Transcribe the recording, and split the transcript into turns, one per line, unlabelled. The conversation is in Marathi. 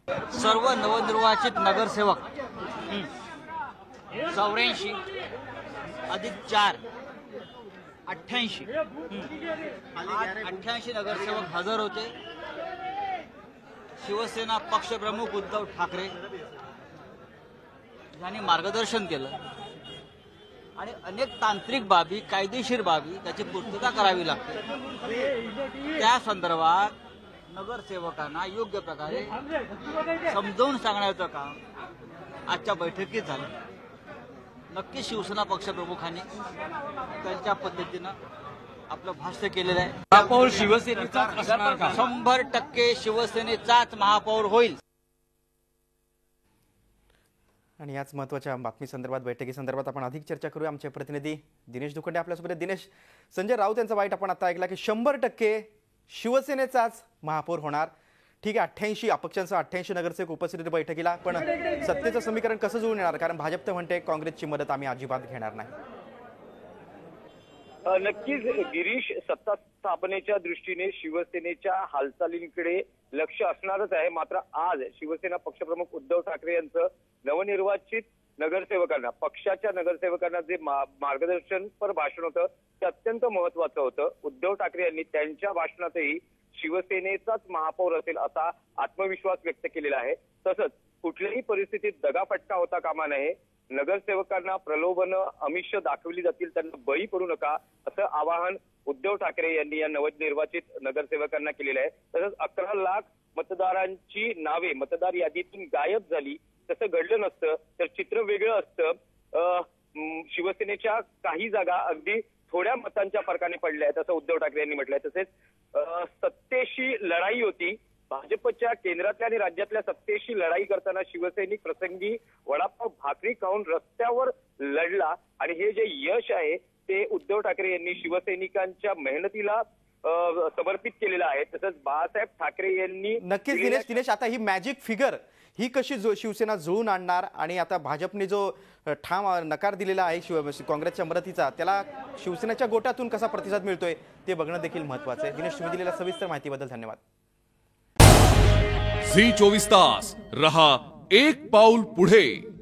सर्व नवनिर्वाचित नगरसेवक 84 अधिक 4 88 नगरसेवक हजर होते। शिवसेना पक्षप्रमुख उद्धव ठाकरे यांनी मार्गदर्शन केलं आणि अनेक तांत्रिक बाबी, कायदेशीर बाबी त्याची पूर्तता करावी लागते। त्या संदर्भात नगरसेवकांना योग्य प्रकारे समजावून सांगण्याचं काम आजच्या बैठकीत झालं। नक्की शिवसेना पक्षप्रमुखांनी त्यांच्या पद्धतीनं आपलं भाष्य केलेलं आहे।
महापौर शिवसेनेचा
100% शिवसेनेचाच महापौर होईल।
आणि याच महत्त्वाच्या बातमी संदर्भात, बैठकीसंदर्भात आपण अधिक चर्चा करूया। आमचे प्रतिनिधी दिनेश दुखंडे आपल्यासोबत आहेत। दिनेश, संजय राऊत यांचा वाईट आपण आता ऐकला की 100% शिवसेनेचाच महापौर होणार। ठीक आहे, 88 अपक्षांसह 88 नगरसेवक उपस्थित बैठकीला, पण सत्तेचं समीकरण कसं जुळून येणार? कारण भाजप तर म्हणते काँग्रेसची मदत आम्ही अजिबात घेणार नाही।
नक्कीच गिरीश, सत्ता स्थापनेच्या दृष्टीने शिवसेनेच्या हालचालींकडे लक्ष असणारच आहे। मात्र आज शिवसेना पक्षप्रमुख उद्धव ठाकरे यांचं नवनिर्वाचित नगरसेवकांना, पक्षाच्या नगरसेवकांना जे मार्गदर्शनपर भाषण होतं ते अत्यंत महत्वाचं होतं। उद्धव ठाकरे यांनी त्यांच्या भाषणातही शिवसेनेचाच महापौर असेल असा आत्मविश्वास व्यक्त केलेला आहे। तसंच कुठल्याही परिस्थितीत दगाफटका होता कामा नये, नगरसेवकांना प्रलोभन अमिष दाखवली जातील त्यांना बळी पडू नका असं आवाहन उद्धव ठाकरे यांनी या नवनिर्वाचित नगरसेवकांना केलेलं आहे। तसंच 11 लाख मतदारांची नावे मतदार यादीतून गायब झाली, तसं घडलं नसतं तर चित्र वेगळं असतं। शिवसेनेच्या काही जागा अगदी थोड्या मतांच्या फरकाने पडल्या आहेत असं उद्धव ठाकरे यांनी म्हटलंय। तसेच सत्तेशी लढाई होती, भाजपच्या केंद्रातल्या आणि राज्यातल्या सत्तेशी लढाई करताना शिवसैनिक प्रसंगी वडापाव भाकरी खाऊन रस्त्यावर लढला आणि हे जे यश आहे ते उद्धव ठाकरे यांनी शिवसैनिकांच्या मेहनतीला समर्पित केलेलं आहे। तसंच बाळासाहेब ठाकरे यांनी
नक्कीच दिनेश, आता ही मॅजिक फिगर ही कशी शिवसेना जुळून आणणार आणि आता भाजपने जो ठाम नकार दिलेला आहे काँग्रेसच्या मदतीचा, त्याला शिवसेनेच्या गोटातून कसा प्रतिसाद मिळतोय ते बघणं देखील महत्त्वाचं आहे। दिनेश, तुम्ही दिलेल्या सविस्तर माहितीबद्दल धन्यवाद।
झी 24 तास रहा एक पाऊल पुढे।